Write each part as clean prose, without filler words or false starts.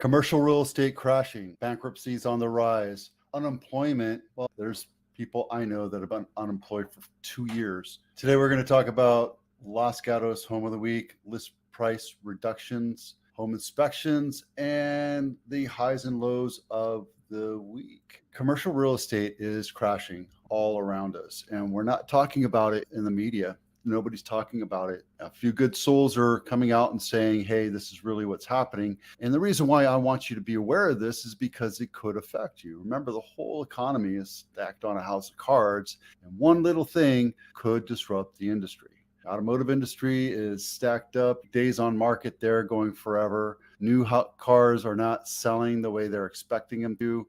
Commercial real estate crashing, bankruptcies on the rise, unemployment. Well, there's people I know that have been unemployed for 2 years. Today, we're going to talk about Los Gatos Home of the Week, list price reductions, home inspections, and the highs and lows of the week. Commercial real estate is crashing all around us, and we're not talking about it in the media. Nobody's talking about it. A few good souls are coming out and saying, hey, this is really what's happening. And the reason why I want you to be aware of this is because it could affect you. Remember, the whole economy is stacked on a house of cards, and one little thing could disrupt the industry. Automotive industry is stacked up, days on market there going forever. New cars are not selling the way they're expecting them to.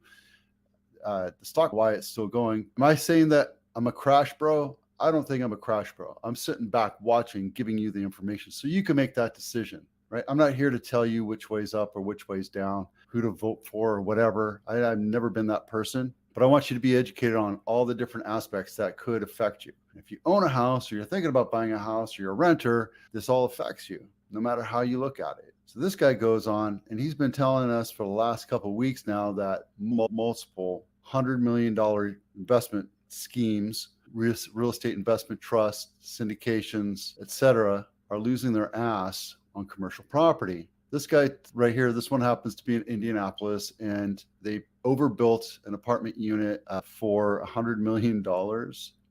The stock, why it's still going. Am I saying that I'm a crash bro? I don't think I'm a crash bro. I'm sitting back watching, giving you the information so you can make that decision, right? I'm not here to tell you which way's up or which way's down, who to vote for or whatever. I've never been that person, but I want you to be educated on all the different aspects that could affect you. If you own a house or you're thinking about buying a house or you're a renter, this all affects you, no matter how you look at it. So this guy goes on, and he's been telling us for the last couple of weeks now that multiple $100 million investment schemes, real estate investment trusts, syndications, etc., are losing their ass on commercial property. This guy right here, this one happens to be in Indianapolis, and they overbuilt an apartment unit for $100 million,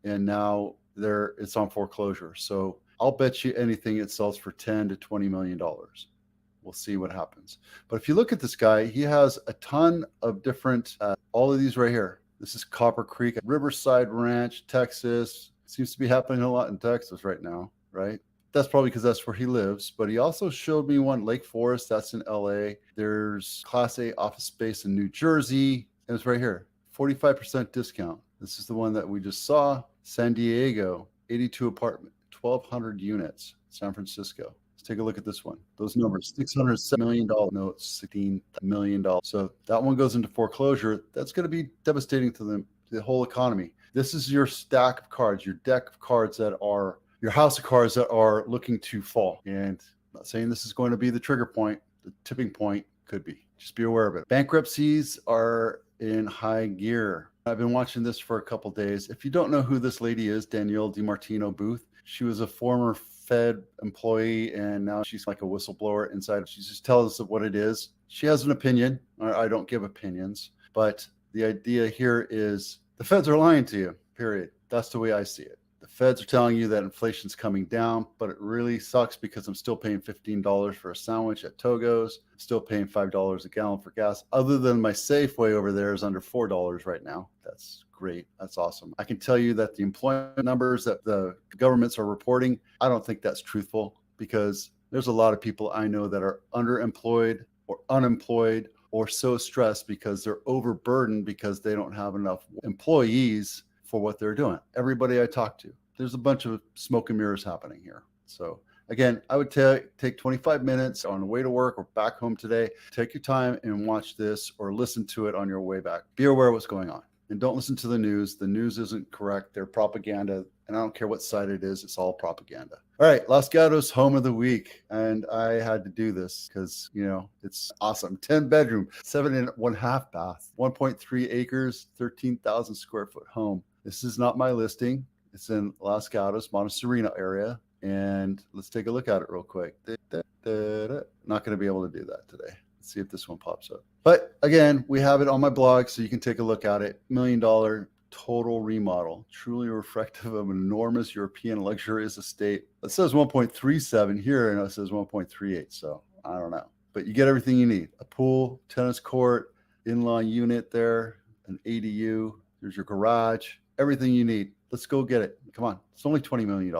and now it's on foreclosure. So I'll bet you anything it sells for $10 to $20 million. We'll see what happens. But if you look at this guy, he has a ton of different, all of these right here. This is Copper Creek, Riverside Ranch, Texas. Seems to be happening a lot in Texas right now, right? That's probably because that's where he lives. But he also showed me one, Lake Forest, that's in LA. There's Class A office space in New Jersey. And it's right here, 45% discount. This is the one that we just saw. San Diego, 82 apartment, 1,200 units, San Francisco. Take a look at this one. Those numbers, $607 million notes, $16 million. So that one goes into foreclosure. That's going to be devastating to the whole economy. This is your stack of cards, your deck of cards that are your house of cards that are looking to fall. And I'm not saying this is going to be the trigger point. The tipping point could be. Just be aware of it. Bankruptcies are in high gear. I've been watching this for a couple days. If you don't know who this lady is, Danielle DiMartino Booth, she was a former Fed employee, and now she's like a whistleblower inside. She just tells us what it is. She has an opinion. I don't give opinions, but the idea here is the feds are lying to you, period. That's the way I see it. The feds are telling you that inflation's coming down, but it really sucks because I'm still paying $15 for a sandwich at Togo's. I'm still paying $5 a gallon for gas. Other than my Safeway over there is under $4 right now. That's great. That's awesome. I can tell you that the employment numbers that the governments are reporting, I don't think that's truthful, because there's a lot of people I know that are underemployed or unemployed or so stressed because they're overburdened because they don't have enough employees for what they're doing. Everybody I talk to, there's a bunch of smoke and mirrors happening here. So again, I would take 25 minutes on the way to work or back home today. Take your time and watch this or listen to it on your way back. Be aware of what's going on. And don't listen to the news. The news isn't correct. They're propaganda. And I don't care what side it is. It's all propaganda. All right. Los Gatos Home of the Week. And I had to do this because, it's awesome. 10 bedroom, 7.5 bath, 1.3 acres, 13,000 square foot home. This is not my listing. It's in Los Gatos, Monte Sereno area. And let's take a look at it real quick. Not going to be able to do that today. Let's see if this one pops up. But again, we have it on my blog, so you can take a look at it. $1 million total remodel, truly reflective of an enormous European luxurious estate. It says 1.37 here, and it says 1.38. So I don't know, but you get everything you need: a pool, tennis court, in-law unit there, an ADU. There's your garage, everything you need. Let's go get it. Come on, it's only $20 million.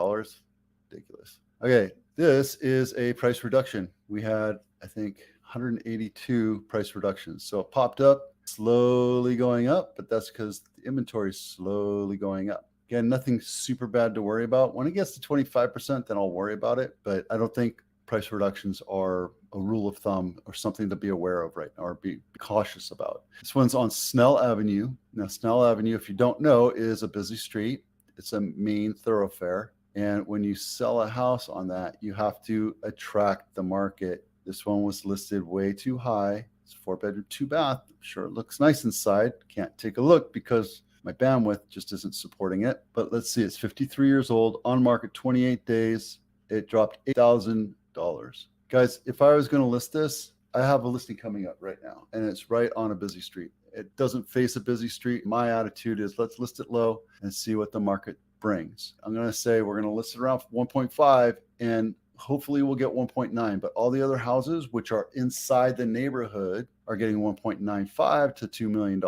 Ridiculous. Okay, this is a price reduction. We had, I think, 182 price reductions. So it popped up, slowly going up, but that's because the inventory is slowly going up. Again, nothing super bad to worry about. When it gets to 25%, then I'll worry about it. But I don't think price reductions are a rule of thumb or something to be aware of right now or be cautious about. This one's on Snell Avenue. Now, Snell Avenue, if you don't know, is a busy street. It's a main thoroughfare. And when you sell a house on that, you have to attract the market. This one was listed way too high. It's a 4-bedroom, 2-bath. I'm sure it looks nice inside. Can't take a look because my bandwidth just isn't supporting it. But let's see, it's 53 years old, on market 28 days. It dropped $8,000. Guys, if I was going to list this, I have a listing coming up right now, and it's right on a busy street. It doesn't face a busy street. My attitude is let's list it low and see what the market brings. I'm going to say we're going to list it around 1.5 and hopefully we'll get 1.9, but all the other houses which are inside the neighborhood are getting 1.95 to $2 million.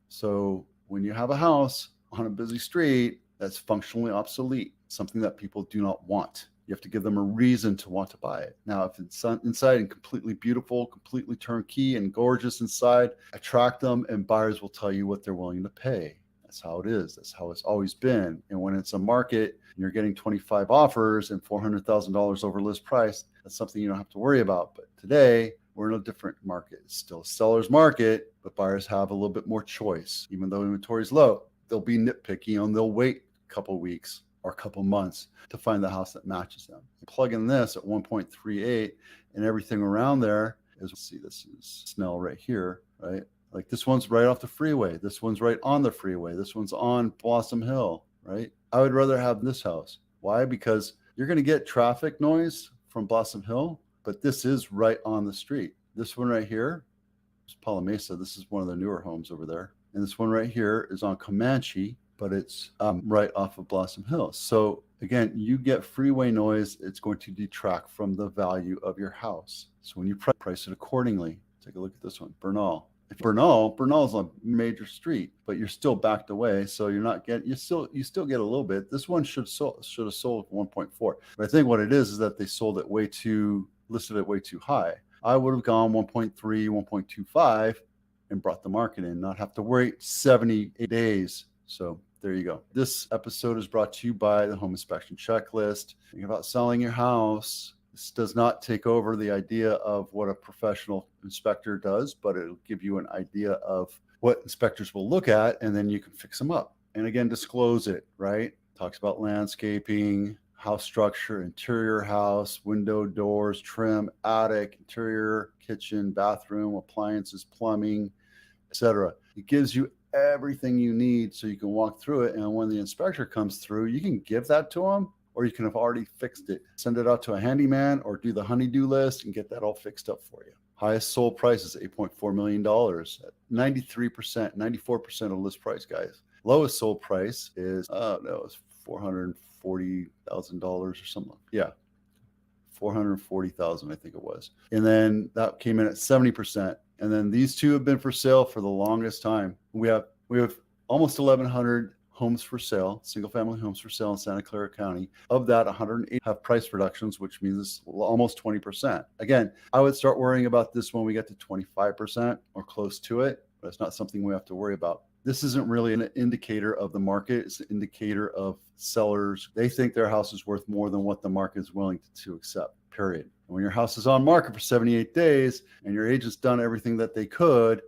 So when you have a house on a busy street that's functionally obsolete, something that people do not want, you have to give them a reason to want to buy it. Now, if it's inside and completely beautiful, completely turnkey and gorgeous inside, attract them, and buyers will tell you what they're willing to pay. That's how it is. That's how it's always been. And when it's a market and you're getting 25 offers and $400,000 over list price, that's something you don't have to worry about. But today, we're in a different market. It's still a seller's market, but buyers have a little bit more choice. Even though inventory is low, they'll be nitpicky and they'll wait a couple weeks or a couple months to find the house that matches them. You plug in this at 1.38 and everything around there is, let's see, this is Snell right here, right? Like this one's right off the freeway. This one's right on the freeway. This one's on Blossom Hill, right? I would rather have this house. Why? Because you're going to get traffic noise from Blossom Hill, but this is right on the street. This one right here is Palamesa. This is one of the newer homes over there. And this one right here is on Comanche, but it's right off of Blossom Hill. So again, you get freeway noise. It's going to detract from the value of your house. So when you price it accordingly, take a look at this one, Bernal. If Bernal's a major street, but you're still backed away, so you're not getting. You still get a little bit. This one should have sold 1.4. But I think what it is that they sold it listed it way too high. I would have gone 1.3, 1.25, and brought the market in, not have to wait 78 days. So there you go. This episode is brought to you by the Home Inspection Checklist. Think about selling your house. This does not take over the idea of what a professional inspector does, but it'll give you an idea of what inspectors will look at, and then you can fix them up. And again, disclose it, right? Talks about landscaping, house structure, interior house, window, doors, trim, attic, interior, kitchen, bathroom, appliances, plumbing, etc. It gives you everything you need so you can walk through it. And when the inspector comes through, you can give that to them, or you can have already fixed it. Send it out to a handyman or do the honey-do list and get that all fixed up for you. Highest sold price is $8.4 million at 93%, 94% of list price, guys. Lowest sold price is, it's $440,000 or something. Yeah, $440,000, I think it was. And then that came in at 70%. And then these two have been for sale for the longest time. We have almost 1,100 homes for sale, single family homes for sale in Santa Clara County. Of that, 108 have price reductions, which means it's almost 20%. Again, I would start worrying about this when we get to 25% or close to it, but it's not something we have to worry about. This isn't really an indicator of the market. It's an indicator of sellers. They think their house is worth more than what the market is willing to accept, period. And when your house is on market for 78 days and your agent's done everything that they could